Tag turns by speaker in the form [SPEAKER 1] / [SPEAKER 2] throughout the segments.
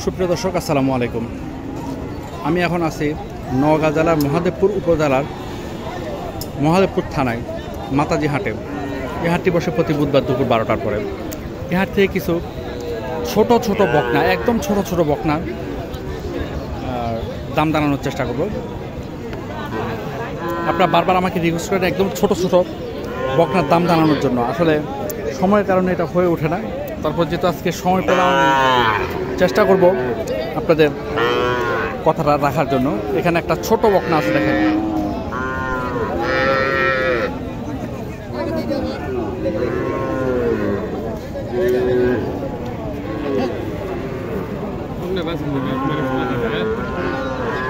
[SPEAKER 1] সুপ্রিয় দর্শক আসসালামু আলাইকুম। আমি এখন আছি নওগাঁ জেলার মহাদেবপুর উপজেলার মহাদেবপুর থানায় মাতাজি হাটে। এই হাটটি বসে প্রতি বুধবার দুপুর 12টার পরে। এই হাট থেকে কিছু ছোট ছোট বকনা, একদম ছোট ছোট বকনার দাম জানানোর চেষ্টা করব। আপনারা বারবার আমাকে রিকোয়েস্ট করেন একদম ছোট ছোট বকনার দাম জানানোর জন্য। আসলে সময়ের কারণে এটা হয়ে ওঠে না। তারপর যেহেতু আজকে সময় পেলাম, চেষ্টা করব আপনাদের কথাটা রাখার জন্য। এখানে একটা ছোট বকনা আছে, দেখেন।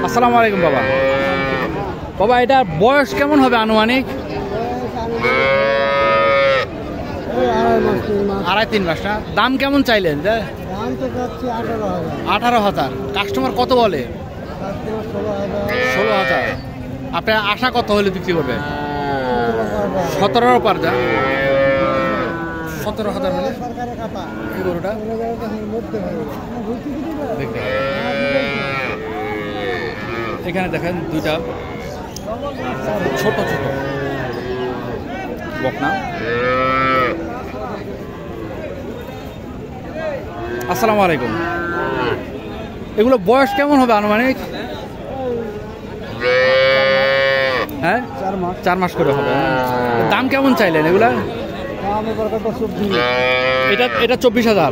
[SPEAKER 1] আসসালামু আলাইকুম বাবা। বাবা, এটা বয়স কেমন হবে আনুমানিক? 2.5-3 মাস না? দাম কেমন চাইলেন? 18,000। কাস্টমার কত বলে? 16,000। আপনার আশা কত হলে বিক্রি করবে? 17 পার যা 17,000 হলে এই গরুটা এখানে দেখেন দুইটা ছোট ছোট বকনা। আসসালামু আলাইকুম। এগুলো বয়স কেমন হবে আনুমানিক? হ্যাঁ, 4 মাস করে হবে। দাম কেমন চাইলেন এগুলা? এটা 24,000,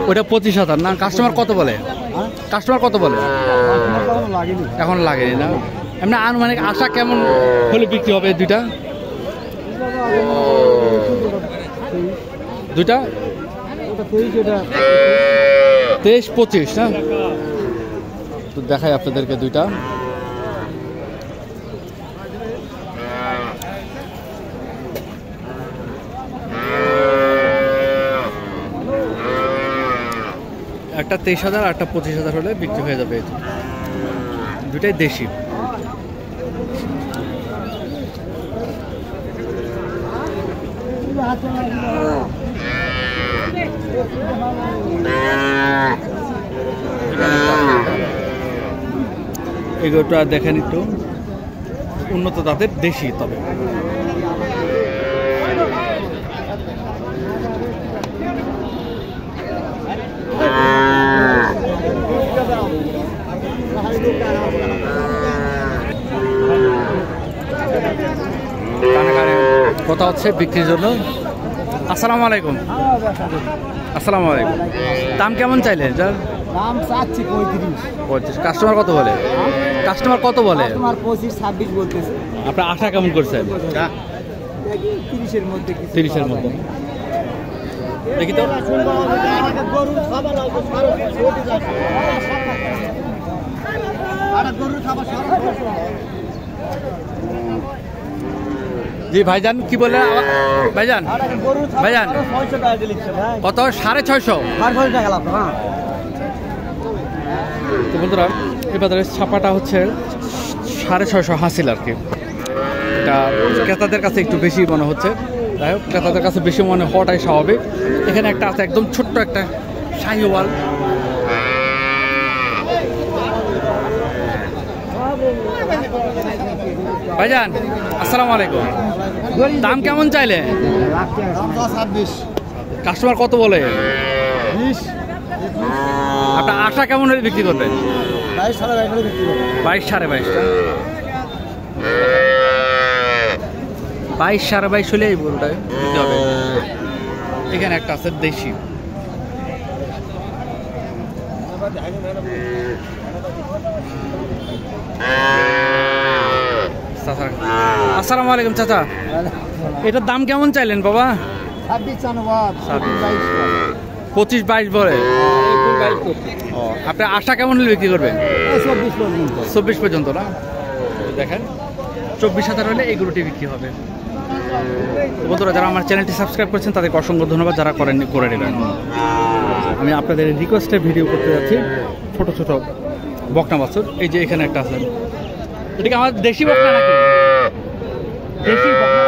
[SPEAKER 1] ওইটা 25,000 না? কাস্টমার কত বলে? কাস্টমার কত বলে? এখন লাগেনি না? এমনি আনুমানিক আশা কেমন হলে বিক্রি হবে দুইটা? দুইটা 23-25 না? তো দেখাই আপনাদেরকে দুইটা। একটা 23,000 আর একটা 25,000 হলে বিক্রি হয়ে যাবে। দুটাই দেশি। এগুলোটা দেখেন একটু উন্নত জাতের দেশি। তবে কথা হচ্ছে বিক্রির জন্য। আসসালামু আলাইকুম। আসসালামু আলাইকুম। দাম কেমন চাইলেন?
[SPEAKER 2] দাম চাচ্ছি 35।
[SPEAKER 1] কাস্টমার কত বলে? কাস্টমার কত বলে?
[SPEAKER 2] 25-26 বলতেছে।
[SPEAKER 1] আপনার আশা কেমন করছেন?
[SPEAKER 2] 30-এর মধ্যে।
[SPEAKER 1] 30-এর মধ্যে দেখি তো। জি ভাইজান, কি বলে ভাইজান? ভাইজান কত? 650। তো বন্ধুরা, এই বাজারের ছাপাটা হচ্ছে 650 হাসিল আর কি। এটা ক্রেতাদের কাছে একটু বেশি মনে হচ্ছে। যাই হোক, ক্রেতাদের কাছে বেশি মনে হওয়াটাই স্বাভাবিক। এখানে একটা আছে একদম ছোট্ট একটা শাহিওয়াল। ভাইজান আসসালামু আলাইকুম। দাম কেমন চাইলে?
[SPEAKER 2] 26।
[SPEAKER 1] কাস্টমার কত বলে?
[SPEAKER 2] 20।
[SPEAKER 1] আপনার আশা কেমন হলে বিক্রি করবেন? 22-22.5। 22-22.5 হলে এই গরুটা বিক্রি হবে। এখানে একটা আছে দেশি। আসসালামু আলাইকুম চাচা। এটার দাম কেমন চাইলেন বাবা? 25-22 বলে। আপনার আশা কেমন হলে বিক্রি করবেন? 24 পর্যন্ত না? দেখেন 24,000 হলে এই গরুটি বিক্রি হবে। বন্ধুরা, যারা আমার চ্যানেলটি সাবস্ক্রাইব করেছেন তাদেরকে অসংখ্য ধন্যবাদ। যারা করেননি করে নেবেন। আমি আপনাদের রিকোয়েস্টে ভিডিও করতে যাচ্ছি ছোট ছোট বকনা বাছুর। এই যে এখানে একটা আছে, এটা কি আমার দেশি বকনা নাকি? দেশি বকনা,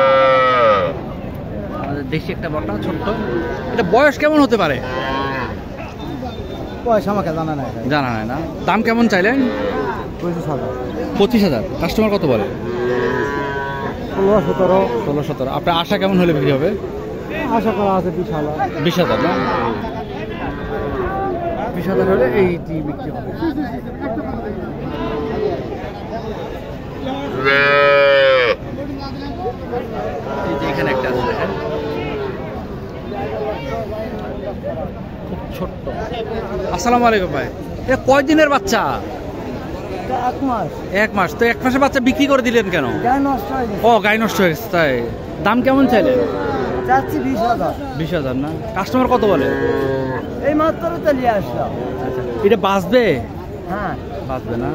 [SPEAKER 1] আমাদের দেশি একটা বকনা ছোট্ট। এটা বয়স কেমন হতে পারে?
[SPEAKER 2] পয়সা আমাকে জানা নাই
[SPEAKER 1] জানা হয় না। দাম কেমন চাইলেন?
[SPEAKER 2] 25,000
[SPEAKER 1] 25,000। কাস্টমার কত বলে?
[SPEAKER 2] 16-17
[SPEAKER 1] 16-17। আপনার আশা কেমন হলে বিক্রি হবে?
[SPEAKER 2] আশা করা আছে 20,000
[SPEAKER 1] 20,000 না? 20,000 হলে এইটি বিক্রি হবে। এই যে এখানে একটা আছে দেখেন, খুব ছোট্ট। আসসালামু আলাইকুম ভাই, এটা কয় দিনের বাচ্চা?
[SPEAKER 2] 1 মাস
[SPEAKER 1] 1 মাস। তো 1 মাসের বাচ্চা বিক্রি করে দিলেন কেন?
[SPEAKER 2] গায়ে নষ্ট হয়ে গেছে
[SPEAKER 1] ও, গাই নষ্ট হয়ে গেছে তাই। দাম কেমন চাইলেন?
[SPEAKER 2] চাচ্ছি 20,000
[SPEAKER 1] 20,000 না? কাস্টমার কত বলে?
[SPEAKER 2] এই মাত্র তো নিয়ে আসলাম।
[SPEAKER 1] এটা বাঁচবে?
[SPEAKER 2] হ্যাঁ
[SPEAKER 1] বাঁচবে না?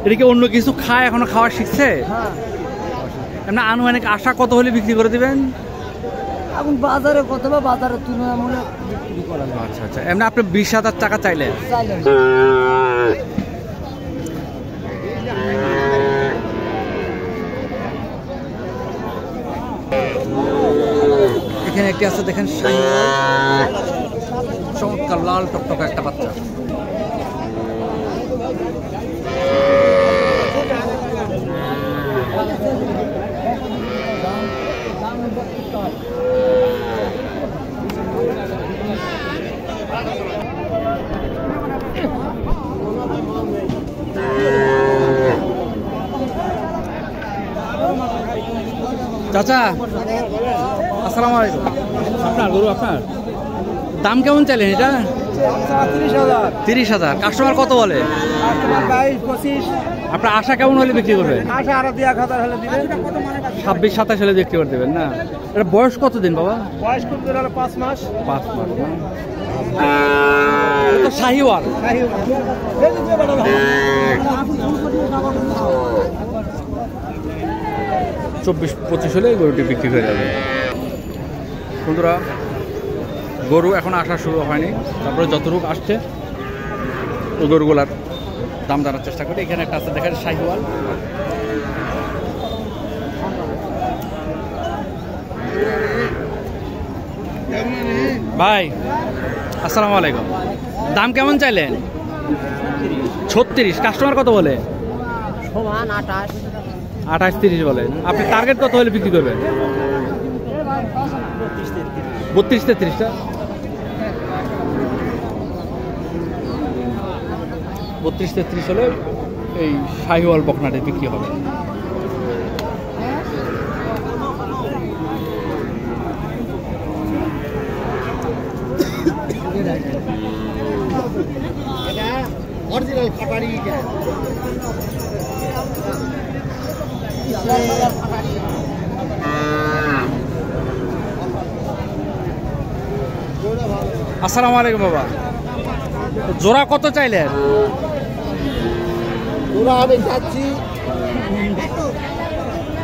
[SPEAKER 1] এটা কি অন্য কিছু খায়, এখনো খাওয়া শিখছে?
[SPEAKER 2] হ্যাঁ
[SPEAKER 1] এমনি আনুমানিক আশা কত হলে বিক্রি করে দিবেন?
[SPEAKER 2] এখন বাজারে কত বা বাজারের তুলনামূলক বিক্রি করা যায়।
[SPEAKER 1] আচ্ছা আচ্ছা। এমনি আপনি 20,000 টাকা চাইলেন।
[SPEAKER 2] চাইলেন
[SPEAKER 1] এখানে একটি আছে দেখেন, শাহিওয়াল, চমৎকার লাল টকটকা একটা বাচ্চা। চাচা আসসালামু আলাইকুম। আপনার গরু, আপনার দাম কেমন চাইলেন এটা?
[SPEAKER 2] 30,000
[SPEAKER 1] 30,000। কাস্টমার কত বলে?
[SPEAKER 2] 22-25
[SPEAKER 1] আপনার আশা কেমন হলে বিক্রি করবেন?
[SPEAKER 2] আশা আরো 1,000 হলে দিবেন।
[SPEAKER 1] 26-27 হলে বিক্রি করে দেবেন না? এটা বয়স কতদিন বাবা?
[SPEAKER 2] বয়স খুব জোর হলো 5 মাস।
[SPEAKER 1] 5 মাস না? এটা তো শাহিওয়াল। 24-25 হলে এই গরুটি বিক্রি হয়ে যাবে। বন্ধুরা, গরু এখন আসা শুরু হয়নি, তারপরে যতটুকু আসছে ওই গরুগুলার দাম জানার চেষ্টা করি। এখানে একটা আছে দেখেন, শাহিওয়াল। ভাই আসসালামু আলাইকুম। দাম কেমন চাইলেন? 36। কাস্টমার কত বলে?
[SPEAKER 2] সমান 28
[SPEAKER 1] 28-30 বলেন। আপনি টার্গেট কত হলে বিক্রি করবেন? 32-33টা? 32-33 হলে এই শাহিওয়াল বকনাটি বিক্রি হবে।
[SPEAKER 2] অরিজিনাল ফাটারি
[SPEAKER 1] আসসালামু আলাইকুম বাবা, জোড়া কত চাইলেন?
[SPEAKER 2] ওরা আমি যাচ্ছি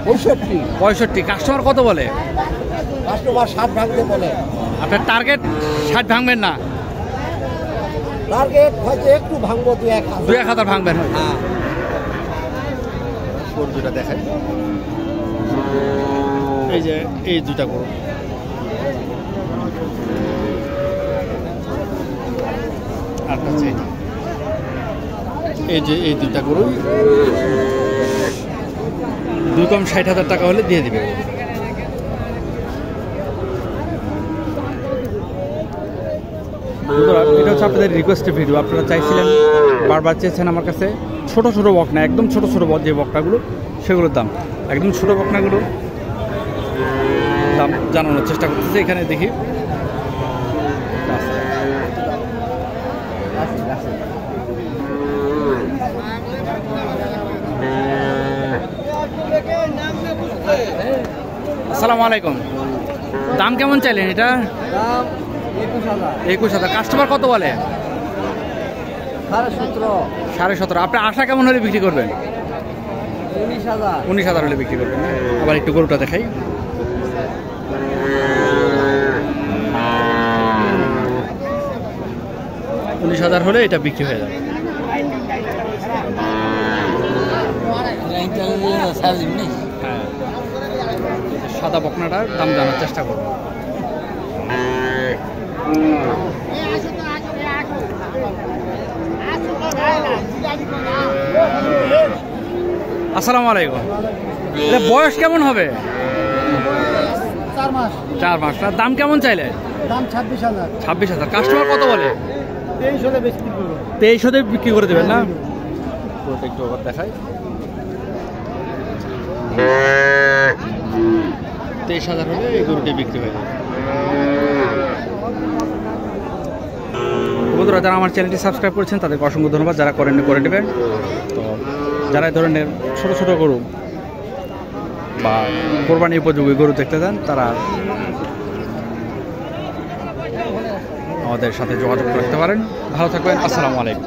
[SPEAKER 1] 65। কাস্টমার কত বলে?
[SPEAKER 2] কাস্টমার 60 ভাঙতে বলে।
[SPEAKER 1] আপনার টার্গেট 60 ভাঙবেন না?
[SPEAKER 2] টার্গেট হয়তো একটু ভাঙবো
[SPEAKER 1] 2-1,000 ভাঙবেন।
[SPEAKER 2] হ্যাঁ
[SPEAKER 1] দুটা দেখেন, এই যে এই দুটা গরু। এই যে এই দুটা গরু 2 কম 60,000 টাকা হলে দিয়ে দিবে। এটা হচ্ছে আপনাদের রিকোয়েস্টের ভিডিও। আপনারা চাইছিলেন, বারবার চেয়েছেন আমার কাছে ছোট ছোট বকনা, একদম ছোট ছোট যে বকনাগুলো, সেগুলোর দাম, একদম ছোট বকনাগুলো দাম জানানোর চেষ্টা করতেছে। এখানে দেখি আসসালামু আলাইকুম। দাম কেমন চাইলেন এটা? 21,000। কাস্টমার কত বলে? 17.5। আপনার আশা কেমন হলে বিক্রি করবেন? 19,000 হলে বিক্রি করবেন। আবার একটু গরুটা দেখাই। $19,000 হলে এটা বিক্রি হয়ে যাবে। হ্যাঁ, সাদা বকনাটার দাম জানার চেষ্টা করবো। আসসালামু আলাইকুম। এটা বয়স কেমন হবে?
[SPEAKER 2] 4 মাস।
[SPEAKER 1] 4 মাস। না দাম কেমন চাইলে?
[SPEAKER 2] দাম 26,000।
[SPEAKER 1] 26,000। কাস্টমার কত বলে?
[SPEAKER 2] 23,000 বিক্রি করবো।
[SPEAKER 1] 23,000 বিক্রি করে দেবেন না? একটু আবার দেখাই। 23,000 হলে এই গরুটি বিক্রি হয়ে যাবে। বন্ধুরা যারা আমার চ্যানেলটি সাবস্ক্রাইব করেছেন তাদেরকে অসংখ্য ধন্যবাদ, যারা করেননি করে নেবেন। তো যারা এই ধরনের ছোটো ছোটো গরু বা কোরবানি উপযোগী গরু দেখতে চান তারা আমাদের সাথে যোগাযোগ করতে পারেন। ভালো থাকবেন। আসসালামু আলাইকুম।